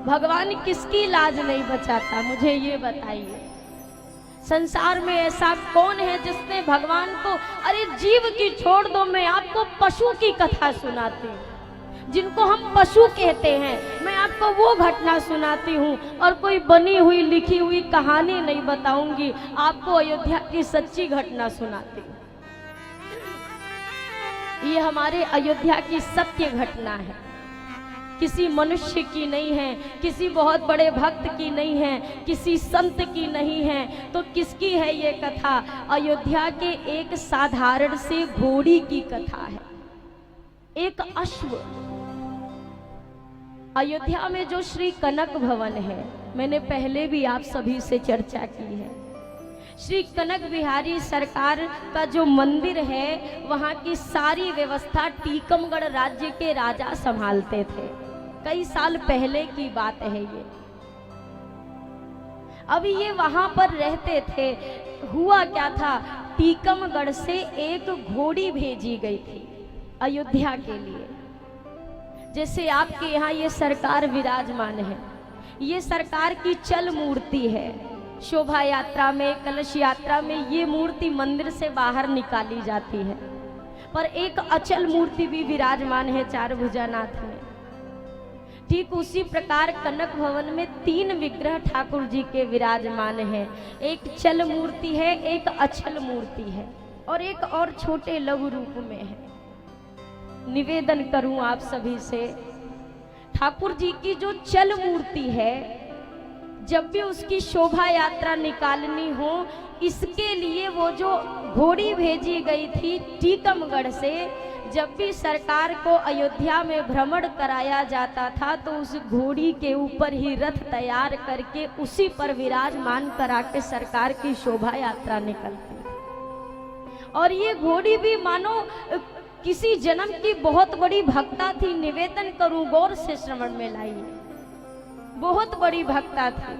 भगवान किसकी लाज नहीं बचाता, मुझे ये बताइए। संसार में ऐसा कौन है जिसने भगवान को, अरे जीव की छोड़ दो, मैं आपको पशु की कथा सुनाती हूँ, जिनको हम पशु कहते हैं, मैं आपको वो घटना सुनाती हूँ और कोई बनी हुई लिखी हुई कहानी नहीं बताऊंगी, आपको अयोध्या की सच्ची घटना सुनाती हूँ। ये हमारे अयोध्या की सत्य घटना है, किसी मनुष्य की नहीं है, किसी बहुत बड़े भक्त की नहीं है, किसी संत की नहीं है, तो किसकी है ये कथा? अयोध्या के एक साधारण से घोड़ी की कथा है, एक अश्व। अयोध्या में जो श्री कनक भवन है, मैंने पहले भी आप सभी से चर्चा की है, श्री कनक बिहारी सरकार का जो मंदिर है, वहाँ की सारी व्यवस्था टीकमगढ़ राज्य के राजा संभालते थे। कई साल पहले की बात है ये। अभी ये वहां पर रहते थे। हुआ क्या था, टीकमगढ़ से एक घोड़ी भेजी गई थी अयोध्या के लिए। जैसे आपके यहाँ ये सरकार विराजमान है, ये सरकार की चल मूर्ति है। शोभा यात्रा में, कलश यात्रा में ये मूर्ति मंदिर से बाहर निकाली जाती है, पर एक अचल मूर्ति भी विराजमान है चार भुजानाथ में। ठीक उसी प्रकार कनक भवन में 3 विग्रह ठाकुर जी के विराजमान हैं। एक चल मूर्ति है, एक अचल मूर्ति है और एक और छोटे लघु रूप में है। निवेदन करूं आप सभी से, ठाकुर जी की जो चल मूर्ति है, जब भी उसकी शोभा यात्रा निकालनी हो, इसके लिए वो जो घोड़ी भेजी गई थी टीकमगढ़ से, जब भी सरकार को अयोध्या में भ्रमण कराया जाता था तो उस घोड़ी के ऊपर ही रथ तैयार करके उसी पर विराजमान करा के सरकार की शोभा यात्रा निकलती। और ये घोड़ी भी मानो किसी जन्म की बहुत बड़ी भक्ता थी। निवेदन करूं, गौर से श्रवण में लाइए, बहुत बड़ी भक्ता थी।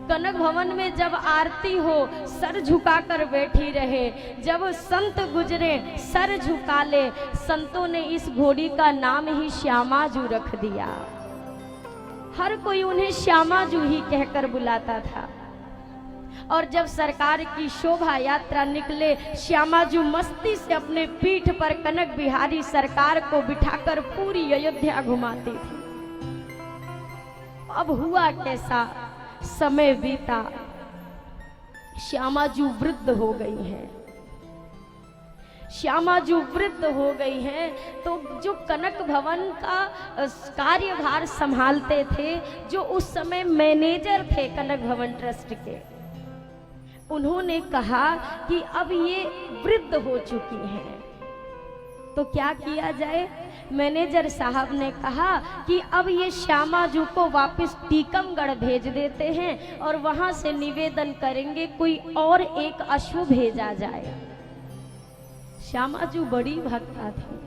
कनक भवन में जब आरती हो, सर झुकाकर बैठी रहे, जब संत गुजरे सर झुका ले। संतों ने इस घोड़ी का नाम ही श्यामाजू रख दिया। हर कोई उन्हें श्यामाजू ही कहकर बुलाता था। और जब सरकार की शोभा यात्रा निकले, श्यामाजू मस्ती से अपने पीठ पर कनक बिहारी सरकार को बिठाकर पूरी अयोध्या घुमाती थी। अब हुआ कैसा, समय बीता, श्यामाजू वृद्ध हो गई हैं। श्यामाजू वृद्ध हो गई हैं तो जो कनक भवन का कार्यभार संभालते थे, जो उस समय मैनेजर थे कनक भवन ट्रस्ट के, उन्होंने कहा कि अब ये वृद्ध हो चुकी हैं तो क्या किया जाए। मैनेजर साहब ने कहा कि अब ये श्यामाजू को वापस टीकमगढ़ भेज देते हैं और वहां से निवेदन करेंगे कोई और एक अश्व भेजा जाए। श्यामाजू बड़ी भक्ता थी।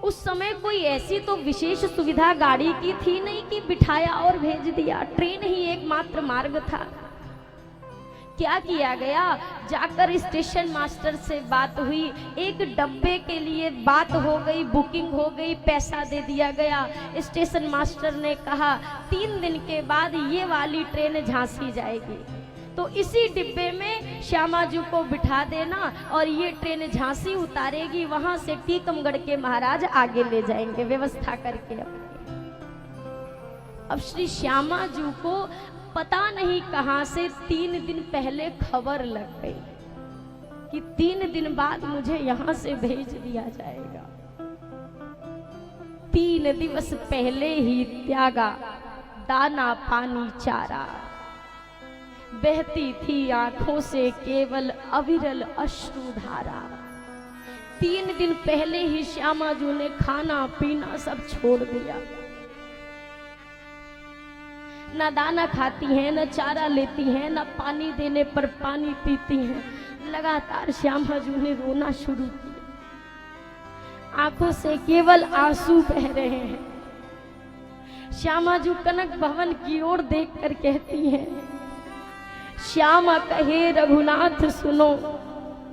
उस समय कोई ऐसी तो विशेष सुविधा गाड़ी की थी नहीं कि बिठाया और भेज दिया, ट्रेन ही एकमात्र मार्ग था। क्या किया गया, जाकर स्टेशन मास्टर से बात हुई, एक डब्बे के लिए बात हो गई, बुकिंग हो गई, पैसा दे दिया गया। स्टेशन मास्टर ने कहा 3 दिन के बाद ये वाली ट्रेन झांसी जाएगी, तो इसी डिब्बे में श्यामाजू को बिठा देना और ये ट्रेन झांसी उतारेगी, वहां से टीकमगढ़ के महाराज आगे ले जाएंगे व्यवस्था करके अपने। अब श्री श्यामाजू को पता नहीं कहां से 3 दिन पहले खबर लग गई कि 3 दिन बाद मुझे यहां से भेज दिया जाएगा। 3 दिवस पहले ही त्यागा दाना पानी चारा, बहती थी आंखों से केवल अविरल अश्रुधारा। 3 दिन पहले ही श्यामाजू ने खाना पीना सब छोड़ दिया। ना दाना खाती हैं, न चारा लेती हैं, न पानी देने पर पानी पीती हैं। लगातार श्यामाजू ने रोना शुरू किया, आंखों से केवल आंसू बह रहे हैं। श्यामाजू कनक भवन की ओर देखकर कहती हैं, श्यामा कहे रघुनाथ सुनो,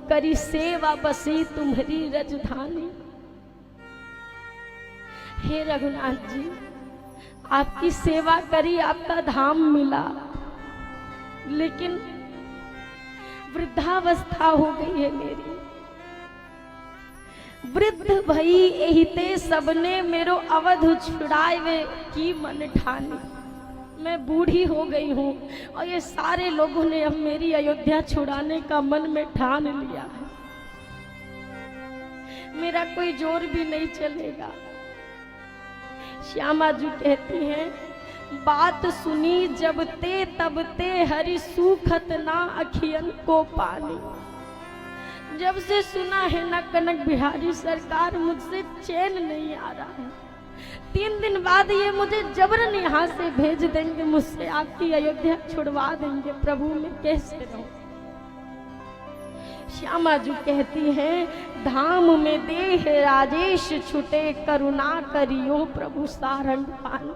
करी सेवा बसी तुम्हारी रजधानी। हे रघुनाथ जी, आपकी सेवा करी, आपका धाम मिला, लेकिन वृद्धावस्था हो गई है मेरी। वृद्ध भई एहिते सबने मेरो अवध छुड़ाए की मन ठानी। मैं बूढ़ी हो गई हूँ और ये सारे लोगों ने अब मेरी अयोध्या छुड़ाने का मन में ठान लिया है। मेरा कोई जोर भी नहीं चलेगा। श्यामा जी कहती हैं, बात सुनी जब ते तब ते हरि सूखत ना अखियन को पानी। जब से सुना है ना कनक बिहारी सरकार, मुझसे चैन नहीं आ रहा है। 3 दिन बाद ये मुझे जबरन यहाँ से भेज देंगे, मुझसे आपकी अयोध्या छुड़वा देंगे। प्रभु मैं कैसे रहूं? श्यामा जी कहती हैं, धाम में देह राजेश छुटे करुणा करियो प्रभु सारंग पान।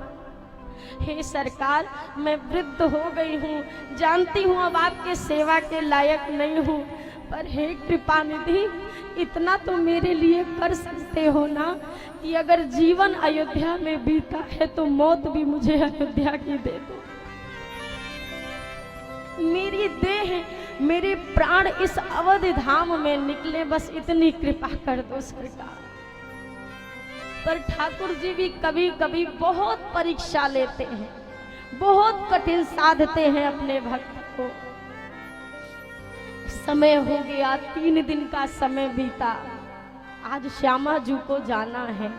हे सरकार, मैं वृद्ध हो गई हूँ, जानती हूँ अब आपके सेवा के लायक नहीं हूँ, पर हे कृपा निधि, इतना तो मेरे लिए कर सकते हो ना कि अगर जीवन अयोध्या में बीता है तो मौत भी मुझे अयोध्या की दे दो। मेरी देह, मेरे प्राण इस अवध धाम में निकले, बस इतनी कृपा कर दो सरकार। पर ठाकुर जी भी कभी कभी बहुत परीक्षा लेते हैं, बहुत कठिन साधते हैं अपने भक्त को। समय हो गया, 3 दिन का समय बीता, आज श्यामा जी को जाना है।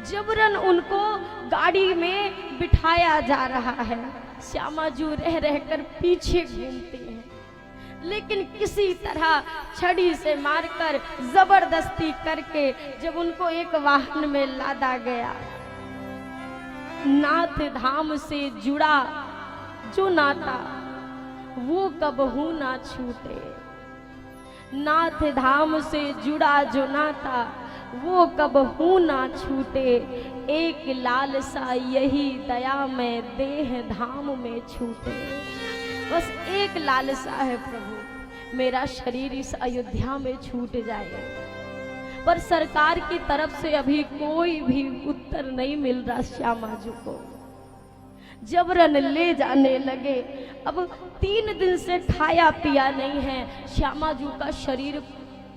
जबरन उनको गाड़ी में बिठाया जा रहा है। श्यामा जी रह रहकर पीछे घूमती हैं, लेकिन किसी तरह छड़ी से मारकर जबरदस्ती करके जब उनको एक वाहन में लादा गया, नाथ धाम से जुड़ा जो नाता वो कबहू ना छूटे। नाथ धाम से जुड़ा जो नाता वो कबहू ना छूटे। एक लालसा यही दया में देह धाम में छूटे। बस एक लालसा है प्रभु, मेरा शरीर इस अयोध्या में छूट जाए। पर सरकार की तरफ से अभी कोई भी उत्तर नहीं मिल रहा श्यामा जी को। जबरन ले जाने लगे। अब 3 दिन से खाया पिया नहीं है, श्यामा जी का शरीर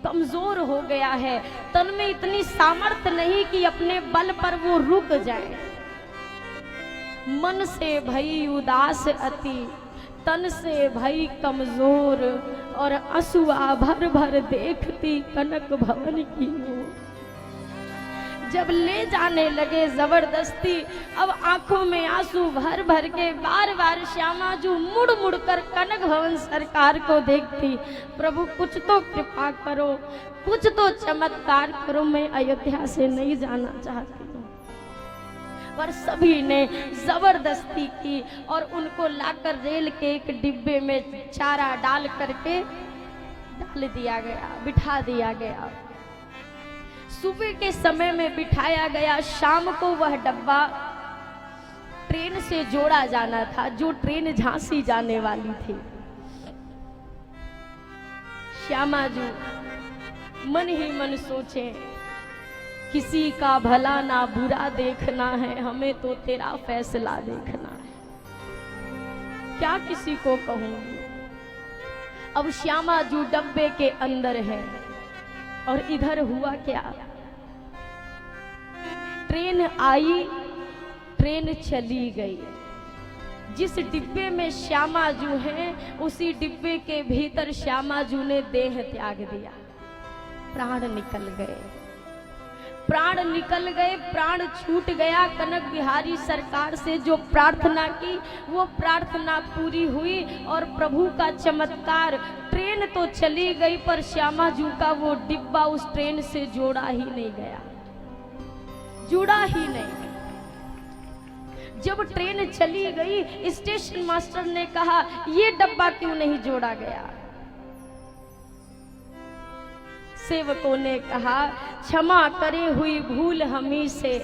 कमजोर हो गया है, तन में इतनी सामर्थ्य नहीं कि अपने बल पर वो रुक जाए। मन से भई उदास अति, तन से भई कमजोर, और आंसुआ भर भर देखती कनक भवन की ओर। जब ले जाने लगे जबरदस्ती, अब आंखों में आंसू भर भर के बार बार श्यामा जी मुड़ मुड़ कर कनक भवन सरकार को देखती, प्रभु कुछ तो कृपा करो, कुछ तो चमत्कार करो, मैं अयोध्या से नहीं जाना चाहती हूँ। पर सभी ने जबरदस्ती की और उनको लाकर रेल के एक डिब्बे में चारा डाल करके डाल दिया गया, बिठा दिया गया। सुबह के समय में बिठाया गया। शाम को वह डब्बा ट्रेन से जोड़ा जाना था, जो ट्रेन झांसी जाने वाली थी। श्यामा जी मन ही मन सोचे, किसी का भला ना बुरा देखना है, हमें तो तेरा फैसला देखना है। क्या किसी को कहूंगी? अब श्यामा जी डब्बे के अंदर है और इधर हुआ क्या, ट्रेन आई, ट्रेन चली गई। जिस डिब्बे में श्यामा जी हैं, उसी डिब्बे के भीतर श्यामा जी ने देह त्याग दिया। प्राण निकल गए, प्राण निकल गए, प्राण छूट गया। कनक बिहारी सरकार से जो प्रार्थना की वो प्रार्थना पूरी हुई और प्रभु का चमत्कार। ट्रेन तो चली गई पर श्यामा जी का वो डिब्बा उस ट्रेन से जोड़ा ही नहीं गया, जुड़ा ही नहीं। जब ट्रेन चली गई, स्टेशन मास्टर ने कहा ये डब्बा क्यों नहीं जोड़ा गया? सेवकों ने कहा क्षमा करे हुई भूल हमी से,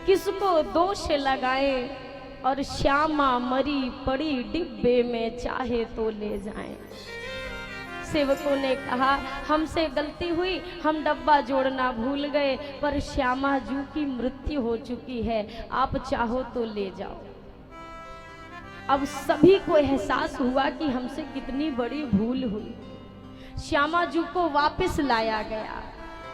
किसको दोष लगाए, और श्यामा मरी पड़ी डिब्बे में, चाहे तो ले जाएं। सेवकों ने कहा हमसे गलती हुई, हम डब्बा जोड़ना भूल गए, पर श्यामा जू की मृत्यु हो चुकी है, आप चाहो तो ले जाओ। अब सभी को एहसास हुआ कि हमसे कितनी बड़ी भूल हुई। श्यामा जू को वापस लाया गया,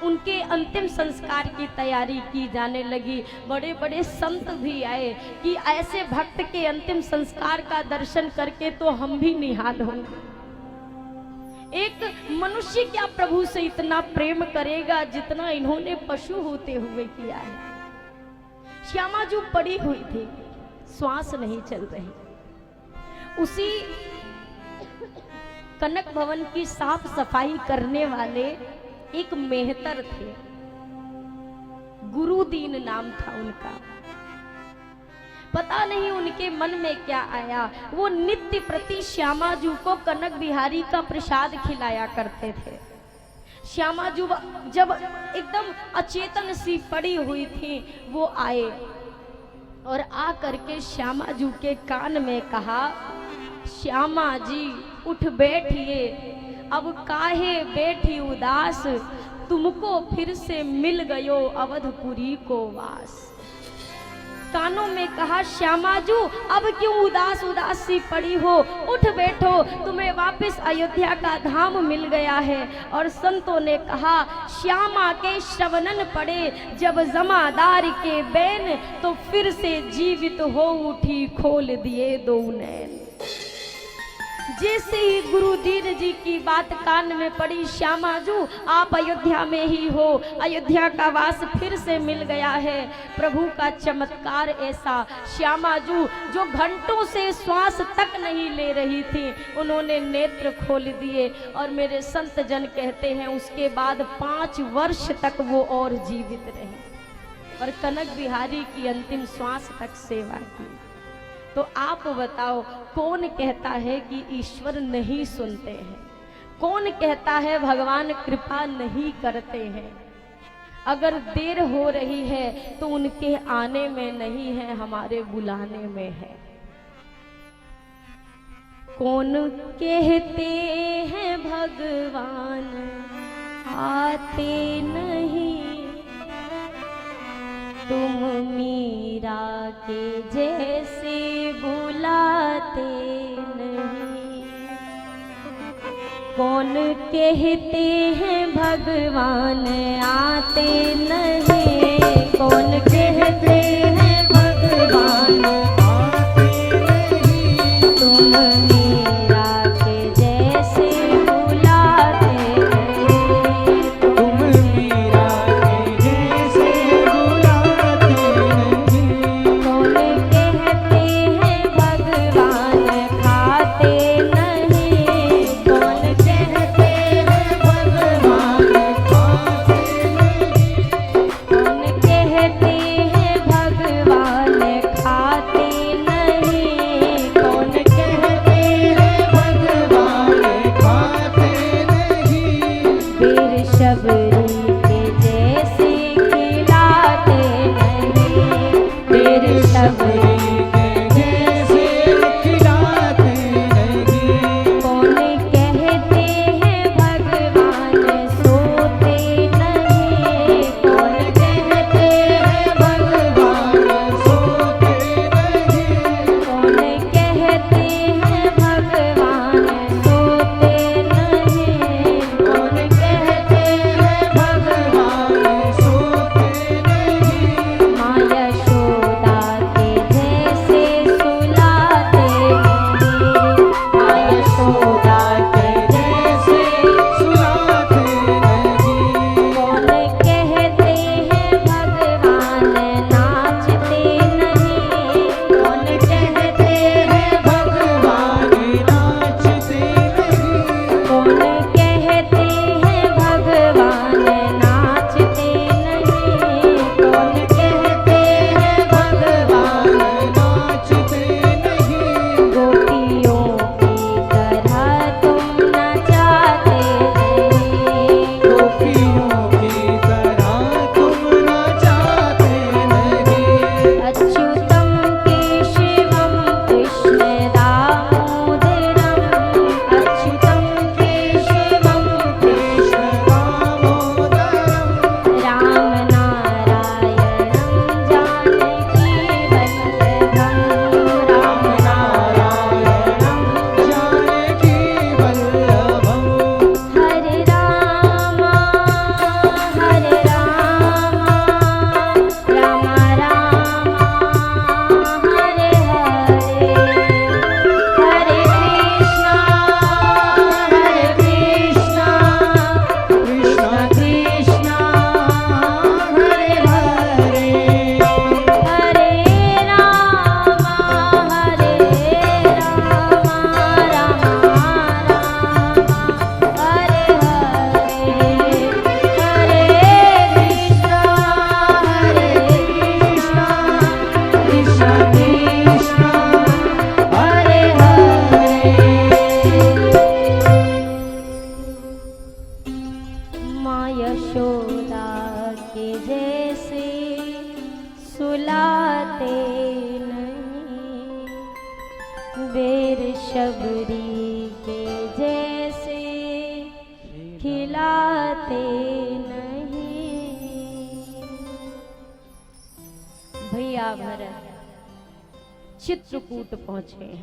उनके अंतिम संस्कार की तैयारी की जाने लगी। बड़े बड़े संत भी आए कि ऐसे भक्त के अंतिम संस्कार का दर्शन करके तो हम भी निहाल होंगे। एक मनुष्य क्या प्रभु से इतना प्रेम करेगा जितना इन्होंने पशु होते हुए किया है। श्यामा जू पड़ी हुई थी, श्वास नहीं चल रही। उसी कनक भवन की साफ सफाई करने वाले एक मेहतर थे, गुरुदीन नाम था उनका। पता नहीं उनके मन में क्या आया, वो नित्य प्रति श्यामा जू को कनक बिहारी का प्रसाद खिलाया करते थे। श्यामा जू जब एकदम अचेतन सी पड़ी हुई थी, वो आए और आ करके श्यामा जू के कान में कहा, श्यामा जी उठ बैठिए, अब काहे बैठी उदास, तुमको फिर से मिल गयो अवधपुरी को वास। कानों में कहा, श्यामा जू अब क्यों उदास उदास सी पड़ी हो, उठ बैठो, तुम्हें वापस अयोध्या का धाम मिल गया है। और संतों ने कहा, श्यामा के श्रवणन पड़े जब जमादार के बैन, तो फिर से जीवित हो उठी, खोल दिए दो नैन। जैसे ही गुरुदीन जी की बात कान में पड़ी, श्यामा जू आप अयोध्या में ही हो, अयोध्या का वास फिर से मिल गया है। प्रभु का चमत्कार ऐसा, श्यामा जू जो घंटों से श्वास तक नहीं ले रही थी, उन्होंने नेत्र खोल दिए। और मेरे संत जन कहते हैं उसके बाद 5 वर्ष तक वो और जीवित रहे और कनक बिहारी की अंतिम श्वास तक सेवा की। तो आप बताओ, कौन कहता है कि ईश्वर नहीं सुनते हैं? कौन कहता है भगवान कृपा नहीं करते हैं? अगर देर हो रही है तो उनके आने में नहीं है, हमारे बुलाने में है। कौन कहते हैं भगवान आते नहीं, तुम मीरा के जैसे बुलाते नहीं। कौन कहते हैं भगवान आते नहीं, कौन कहते हैं भगवान आते नहीं, तुम मीरा के जैसे बुलाते नहीं, तुम मीरा के जैसे बुलाते नहीं। कौन कहते हैं भगवान खाते नहीं, कौन कहते हैं भगवान खाते नहीं, कौन रुलाते नहीं, बेर शबरी के जैसे खिलाते नहीं। भैया भरत चित्रकूट पहुंचे हैं।